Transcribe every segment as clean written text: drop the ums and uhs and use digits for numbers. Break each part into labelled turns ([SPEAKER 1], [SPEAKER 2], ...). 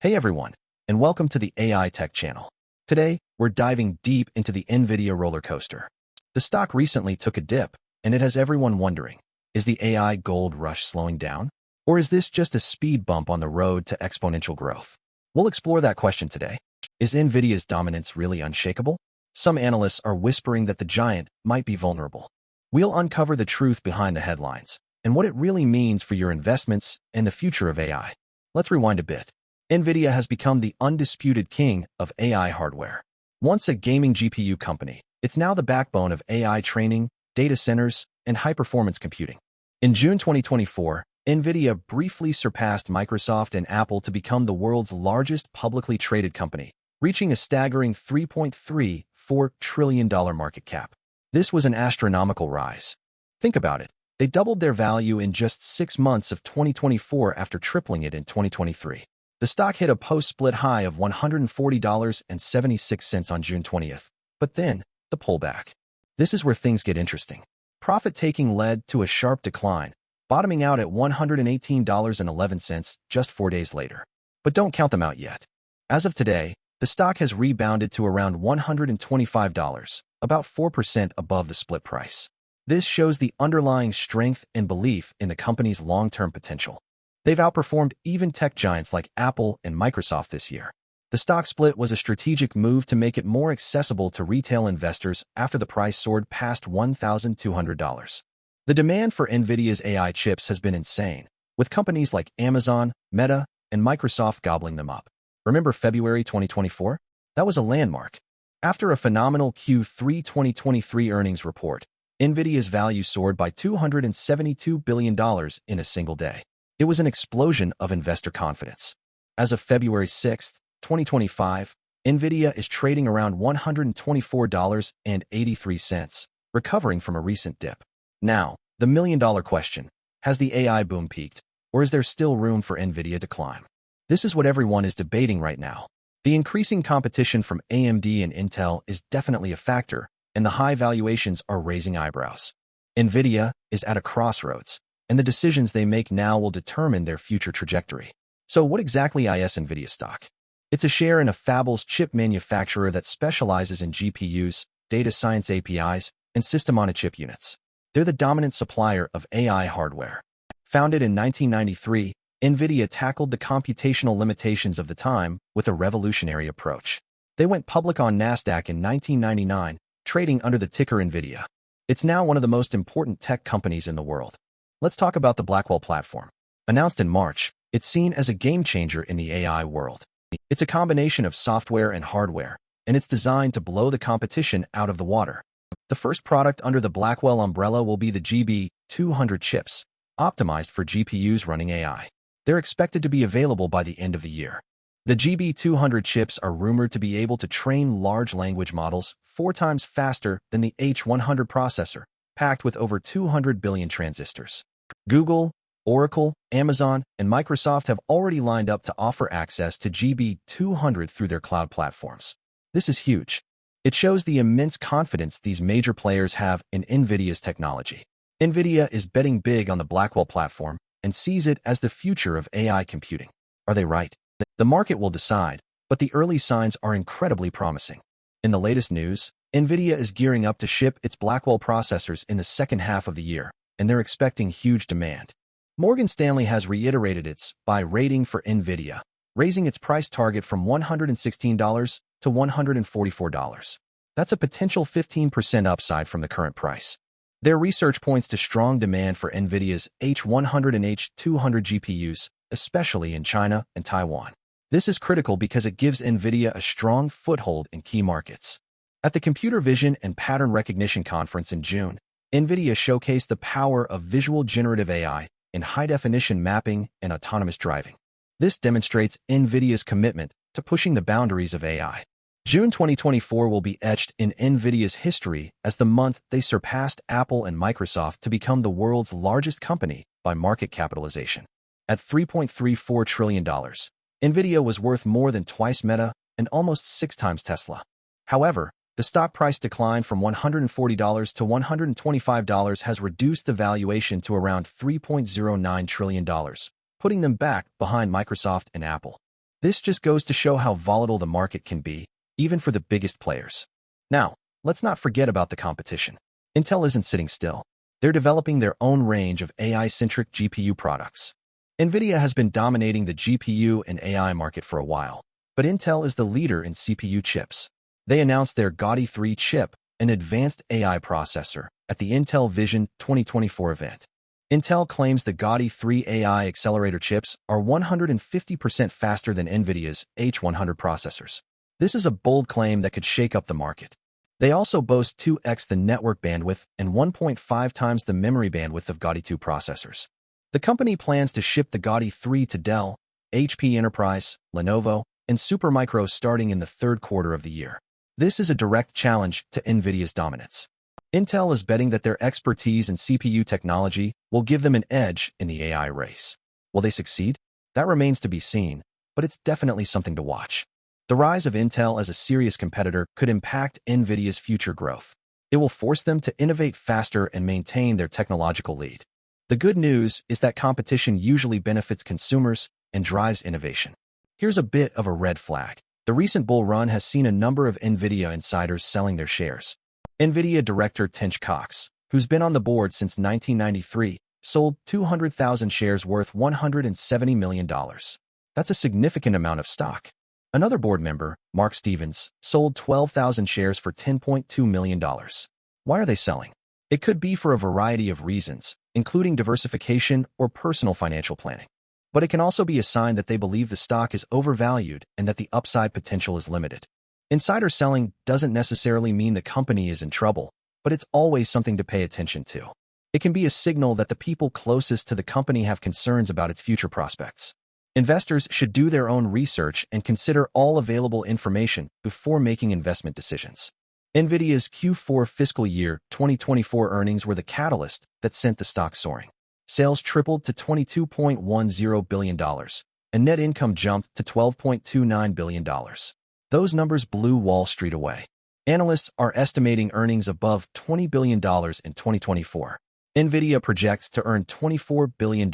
[SPEAKER 1] Hey everyone, and welcome to the AI Tech channel. Today, we're diving deep into the Nvidia roller coaster. The stock recently took a dip, and it has everyone wondering, is the AI gold rush slowing down? Or is this just a speed bump on the road to exponential growth? We'll explore that question today. Is Nvidia's dominance really unshakable? Some analysts are whispering that the giant might be vulnerable. We'll uncover the truth behind the headlines and what it really means for your investments and the future of AI. Let's rewind a bit. Nvidia has become the undisputed king of AI hardware. Once a gaming GPU company, it's now the backbone of AI training, data centers, and high-performance computing. In June 2024, Nvidia briefly surpassed Microsoft and Apple to become the world's largest publicly traded company, reaching a staggering $3.34 trillion market cap. This was an astronomical rise. Think about it. They doubled their value in just 6 months of 2024 after tripling it in 2023. The stock hit a post-split high of $140.76 on June 20th, but then, the pullback. This is where things get interesting. Profit-taking led to a sharp decline, bottoming out at $118.11 just 4 days later. But don't count them out yet. As of today, the stock has rebounded to around $125, about 4% above the split price. This shows the underlying strength and belief in the company's long-term potential. They've outperformed even tech giants like Apple and Microsoft this year. The stock split was a strategic move to make it more accessible to retail investors after the price soared past $1,200. The demand for Nvidia's AI chips has been insane, with companies like Amazon, Meta, and Microsoft gobbling them up. Remember February 2024? That was a landmark. After a phenomenal Q3 2023 earnings report, Nvidia's value soared by $272 billion in a single day. It was an explosion of investor confidence. As of February 6, 2025, Nvidia is trading around $124.83, recovering from a recent dip. Now, the million-dollar question, has the AI boom peaked, or is there still room for Nvidia to climb? This is what everyone is debating right now. The increasing competition from AMD and Intel is definitely a factor, and the high valuations are raising eyebrows. Nvidia is at a crossroads, and the decisions they make now will determine their future trajectory. So what exactly is Nvidia stock? It's a share in a fabless chip manufacturer that specializes in GPUs, data science APIs, and system-on-a-chip units. They're the dominant supplier of AI hardware. Founded in 1993, Nvidia tackled the computational limitations of the time with a revolutionary approach. They went public on Nasdaq in 1999, trading under the ticker Nvidia. It's now one of the most important tech companies in the world. Let's talk about the Blackwell platform. Announced in March, it's seen as a game-changer in the AI world. It's a combination of software and hardware, and it's designed to blow the competition out of the water. The first product under the Blackwell umbrella will be the GB200 chips, optimized for GPUs running AI. They're expected to be available by the end of the year. The GB200 chips are rumored to be able to train large language models 4 times faster than the H100 processor, packed with over 200 billion transistors. Google, Oracle, Amazon, and Microsoft have already lined up to offer access to GB200 through their cloud platforms. This is huge. It shows the immense confidence these major players have in Nvidia's technology. Nvidia is betting big on the Blackwell platform and sees it as the future of AI computing. Are they right? The market will decide, but the early signs are incredibly promising. In the latest news, Nvidia is gearing up to ship its Blackwell processors in the second half of the year, and they're expecting huge demand. Morgan Stanley has reiterated its buy rating for Nvidia, raising its price target from $116 to $144. That's a potential 15% upside from the current price. Their research points to strong demand for Nvidia's H100 and H200 GPUs, especially in China and Taiwan. This is critical because it gives Nvidia a strong foothold in key markets. At the Computer Vision and Pattern Recognition Conference in June, Nvidia showcased the power of visual generative AI in high-definition mapping and autonomous driving. This demonstrates Nvidia's commitment to pushing the boundaries of AI. June 2024 will be etched in Nvidia's history as the month they surpassed Apple and Microsoft to become the world's largest company by market capitalization. At $3.34 trillion, Nvidia was worth more than twice Meta and almost 6 times Tesla. However, the stock price decline from $140 to $125 has reduced the valuation to around $3.09 trillion, putting them back behind Microsoft and Apple. This just goes to show how volatile the market can be, even for the biggest players. Now, let's not forget about the competition. Intel isn't sitting still. They're developing their own range of AI-centric GPU products. Nvidia has been dominating the GPU and AI market for a while, but Intel is the leader in CPU chips. They announced their Gaudi 3 chip, an advanced AI processor, at the Intel Vision 2024 event. Intel claims the Gaudi 3 AI accelerator chips are 150% faster than Nvidia's H100 processors. This is a bold claim that could shake up the market. They also boast 2x the network bandwidth and 1.5 times the memory bandwidth of Gaudi 2 processors. The company plans to ship the Gaudi 3 to Dell, HP Enterprise, Lenovo, and Supermicro starting in the third quarter of the year. This is a direct challenge to Nvidia's dominance. Intel is betting that their expertise in CPU technology will give them an edge in the AI race. Will they succeed? That remains to be seen, but it's definitely something to watch. The rise of Intel as a serious competitor could impact Nvidia's future growth. It will force them to innovate faster and maintain their technological lead. The good news is that competition usually benefits consumers and drives innovation. Here's a bit of a red flag. The recent bull run has seen a number of Nvidia insiders selling their shares. Nvidia director Tench Cox, who's been on the board since 1993, sold 200,000 shares worth $170 million. That's a significant amount of stock. Another board member, Mark Stevens, sold 12,000 shares for $10.2 million. Why are they selling? It could be for a variety of reasons, including diversification or personal financial planning. But it can also be a sign that they believe the stock is overvalued and that the upside potential is limited. Insider selling doesn't necessarily mean the company is in trouble, but it's always something to pay attention to. It can be a signal that the people closest to the company have concerns about its future prospects. Investors should do their own research and consider all available information before making investment decisions. Nvidia's Q4 fiscal year 2024 earnings were the catalyst that sent the stock soaring. Sales tripled to $22.10 billion, and net income jumped to $12.29 billion. Those numbers blew Wall Street away. Analysts are estimating earnings above $20 billion in 2024. Nvidia projects to earn $24 billion,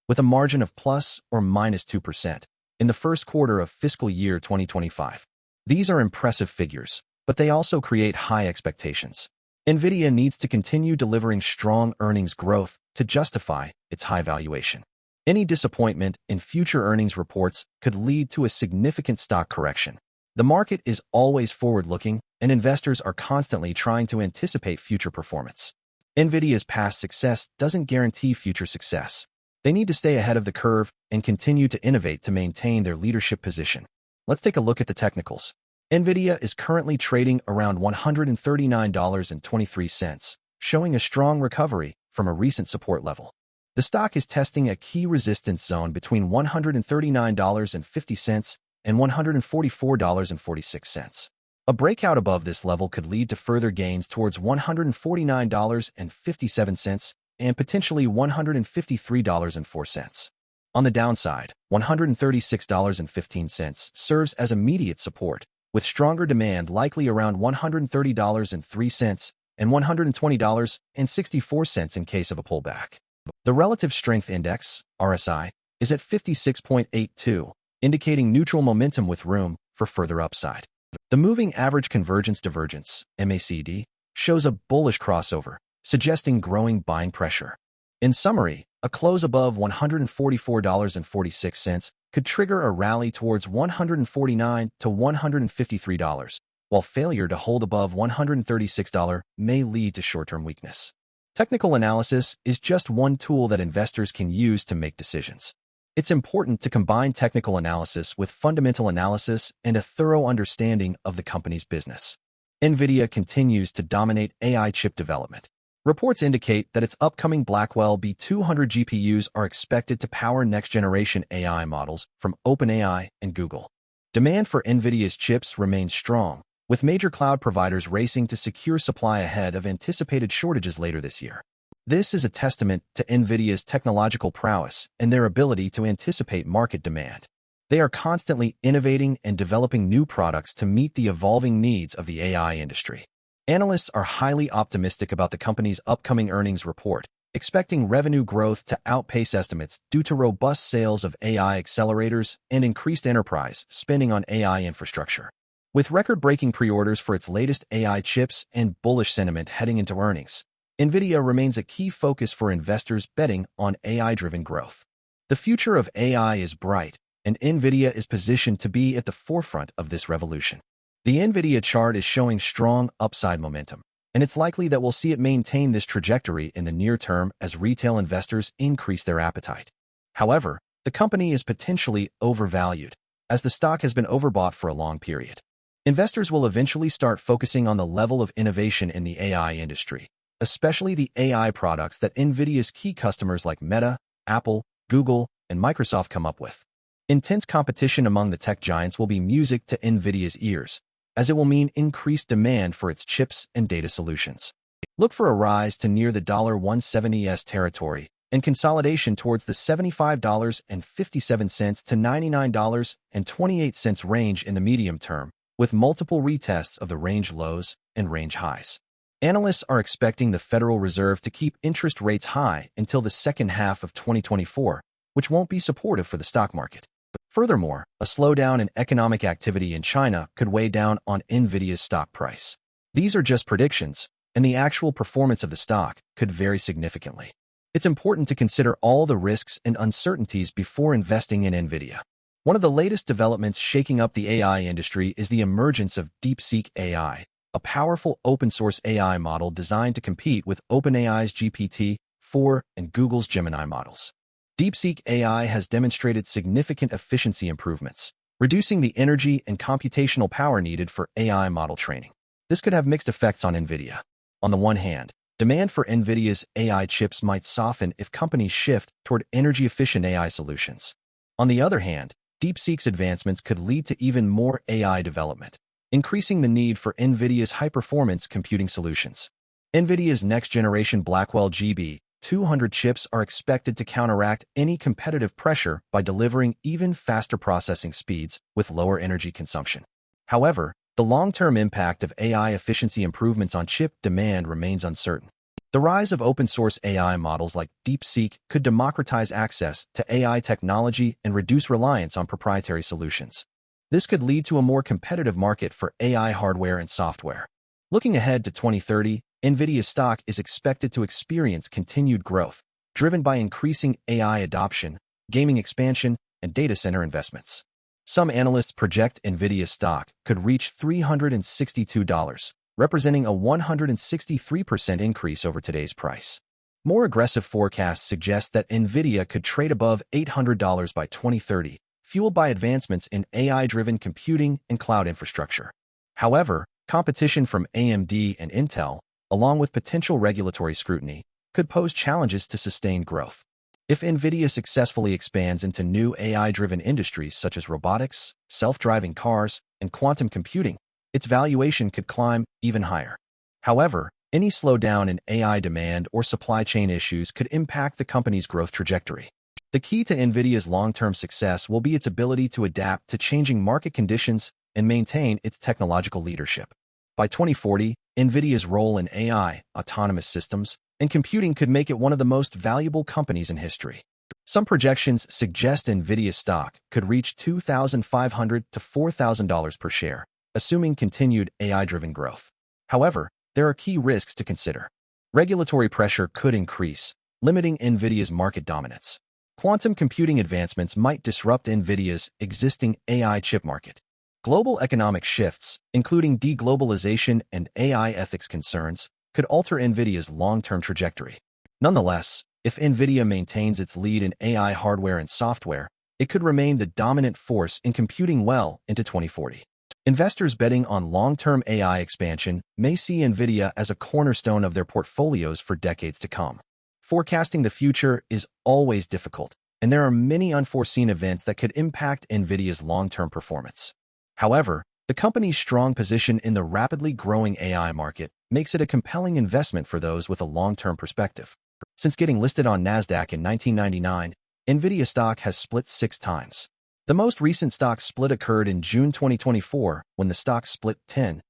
[SPEAKER 1] with a margin of plus or minus 2%, in the first quarter of fiscal year 2025. These are impressive figures, but they also create high expectations. Nvidia needs to continue delivering strong earnings growth to justify its high valuation. Any disappointment in future earnings reports could lead to a significant stock correction. The market is always forward-looking, and investors are constantly trying to anticipate future performance. Nvidia's past success doesn't guarantee future success. They need to stay ahead of the curve and continue to innovate to maintain their leadership position. Let's take a look at the technicals. Nvidia is currently trading around $139.23, showing a strong recovery from a recent support level. The stock is testing a key resistance zone between $139.50 and $144.46. A breakout above this level could lead to further gains towards $149.57 and potentially $153.04. On the downside, $136.15 serves as immediate support, with stronger demand likely around $130.03 and $120.64 in case of a pullback. The Relative Strength Index, RSI, is at 56.82, indicating neutral momentum with room for further upside. The Moving Average Convergence Divergence, MACD, shows a bullish crossover, suggesting growing buying pressure. In summary, a close above $144.46 could trigger a rally towards $149 to $153, while failure to hold above $136 may lead to short-term weakness. Technical analysis is just one tool that investors can use to make decisions. It's important to combine technical analysis with fundamental analysis and a thorough understanding of the company's business. Nvidia continues to dominate AI chip development. Reports indicate that its upcoming Blackwell B200 GPUs are expected to power next-generation AI models from OpenAI and Google. Demand for Nvidia's chips remains strong, with major cloud providers racing to secure supply ahead of anticipated shortages later this year. This is a testament to Nvidia's technological prowess and their ability to anticipate market demand. They are constantly innovating and developing new products to meet the evolving needs of the AI industry. Analysts are highly optimistic about the company's upcoming earnings report, expecting revenue growth to outpace estimates due to robust sales of AI accelerators and increased enterprise spending on AI infrastructure. With record-breaking pre-orders for its latest AI chips and bullish sentiment heading into earnings, Nvidia remains a key focus for investors betting on AI-driven growth. The future of AI is bright, and Nvidia is positioned to be at the forefront of this revolution. The Nvidia chart is showing strong upside momentum, and it's likely that we'll see it maintain this trajectory in the near term as retail investors increase their appetite. However, the company is potentially overvalued, as the stock has been overbought for a long period. Investors will eventually start focusing on the level of innovation in the AI industry, especially the AI products that Nvidia's key customers like Meta, Apple, Google, and Microsoft come up with. Intense competition among the tech giants will be music to Nvidia's ears, as it will mean increased demand for its chips and data solutions. Look for a rise to near the $170s territory and consolidation towards the $75.57 to $99.28 range in the medium term, with multiple retests of the range lows and range highs. Analysts are expecting the Federal Reserve to keep interest rates high until the second half of 2024, which won't be supportive for the stock market. Furthermore, a slowdown in economic activity in China could weigh down on Nvidia's stock price. These are just predictions, and the actual performance of the stock could vary significantly. It's important to consider all the risks and uncertainties before investing in Nvidia. One of the latest developments shaking up the AI industry is the emergence of DeepSeek AI, a powerful open-source AI model designed to compete with OpenAI's GPT-4 and Google's Gemini models. DeepSeek AI has demonstrated significant efficiency improvements, reducing the energy and computational power needed for AI model training. This could have mixed effects on Nvidia. On the one hand, demand for Nvidia's AI chips might soften if companies shift toward energy-efficient AI solutions. On the other hand, DeepSeek's advancements could lead to even more AI development, increasing the need for Nvidia's high-performance computing solutions. Nvidia's next-generation Blackwell GB200 chips are expected to counteract any competitive pressure by delivering even faster processing speeds with lower energy consumption. However, the long-term impact of AI efficiency improvements on chip demand remains uncertain. The rise of open-source AI models like DeepSeek could democratize access to AI technology and reduce reliance on proprietary solutions. This could lead to a more competitive market for AI hardware and software. Looking ahead to 2030, Nvidia's stock is expected to experience continued growth, driven by increasing AI adoption, gaming expansion, and data center investments. Some analysts project Nvidia's stock could reach $362, representing a 163% increase over today's price. More aggressive forecasts suggest that Nvidia could trade above $800 by 2030, fueled by advancements in AI-driven computing and cloud infrastructure. However, competition from AMD and Intel, along with potential regulatory scrutiny, could pose challenges to sustained growth. If Nvidia successfully expands into new AI-driven industries such as robotics, self-driving cars, and quantum computing, its valuation could climb even higher. However, any slowdown in AI demand or supply chain issues could impact the company's growth trajectory. The key to Nvidia's long-term success will be its ability to adapt to changing market conditions and maintain its technological leadership. By 2040, Nvidia's role in AI, autonomous systems, and computing could make it one of the most valuable companies in history. Some projections suggest Nvidia's stock could reach $2,500 to $4,000 per share, assuming continued AI-driven growth. However, there are key risks to consider. Regulatory pressure could increase, limiting Nvidia's market dominance. Quantum computing advancements might disrupt Nvidia's existing AI chip market. Global economic shifts, including deglobalization and AI ethics concerns, could alter Nvidia's long-term trajectory. Nonetheless, if Nvidia maintains its lead in AI hardware and software, it could remain the dominant force in computing well into 2040. Investors betting on long-term AI expansion may see Nvidia as a cornerstone of their portfolios for decades to come. Forecasting the future is always difficult, and there are many unforeseen events that could impact Nvidia's long-term performance. However, the company's strong position in the rapidly growing AI market makes it a compelling investment for those with a long-term perspective. Since getting listed on Nasdaq in 1999, Nvidia stock has split 6 times. The most recent stock split occurred in June 2024 when the stock split 10-1.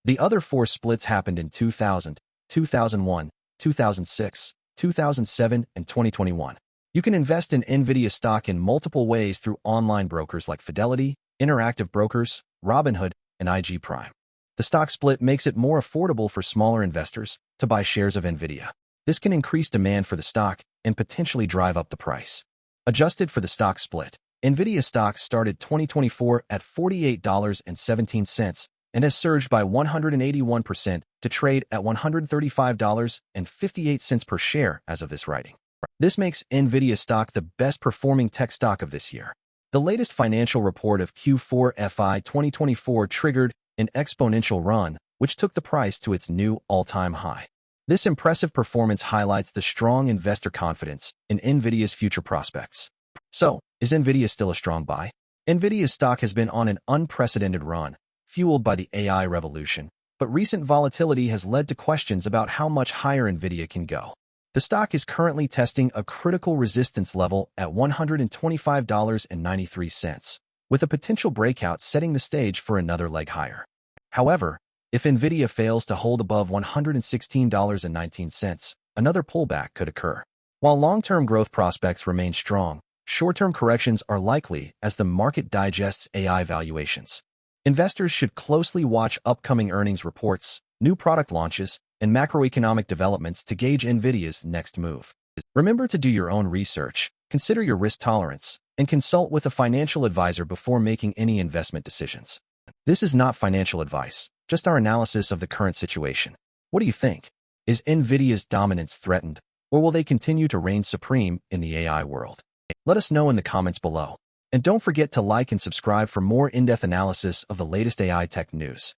[SPEAKER 1] The other 4 splits happened in 2000, 2001, 2006, 2007, and 2021. You can invest in Nvidia stock in multiple ways through online brokers like Fidelity, Interactive Brokers, Robinhood, and IG Prime. The stock split makes it more affordable for smaller investors to buy shares of Nvidia. This can increase demand for the stock and potentially drive up the price. Adjusted for the stock split, Nvidia stock started 2024 at $48.17 and has surged by 181% to trade at $135.58 per share as of this writing. This makes Nvidia stock the best performing tech stock of this year. The latest financial report of Q4 FY 2024 triggered an exponential run, which took the price to its new all-time high. This impressive performance highlights the strong investor confidence in Nvidia's future prospects. So, is Nvidia still a strong buy? Nvidia's stock has been on an unprecedented run, fueled by the AI revolution, but recent volatility has led to questions about how much higher Nvidia can go. The stock is currently testing a critical resistance level at $125.93, with a potential breakout setting the stage for another leg higher. However, if Nvidia fails to hold above $116.19, another pullback could occur. While long-term growth prospects remain strong, short-term corrections are likely as the market digests AI valuations. Investors should closely watch upcoming earnings reports, new product launches, and macroeconomic developments to gauge Nvidia's next move. Remember to do your own research, consider your risk tolerance, and consult with a financial advisor before making any investment decisions. This is not financial advice, just our analysis of the current situation. What do you think? Is Nvidia's dominance threatened, or will they continue to reign supreme in the AI world? Let us know in the comments below. And don't forget to like and subscribe for more in-depth analysis of the latest AI tech news.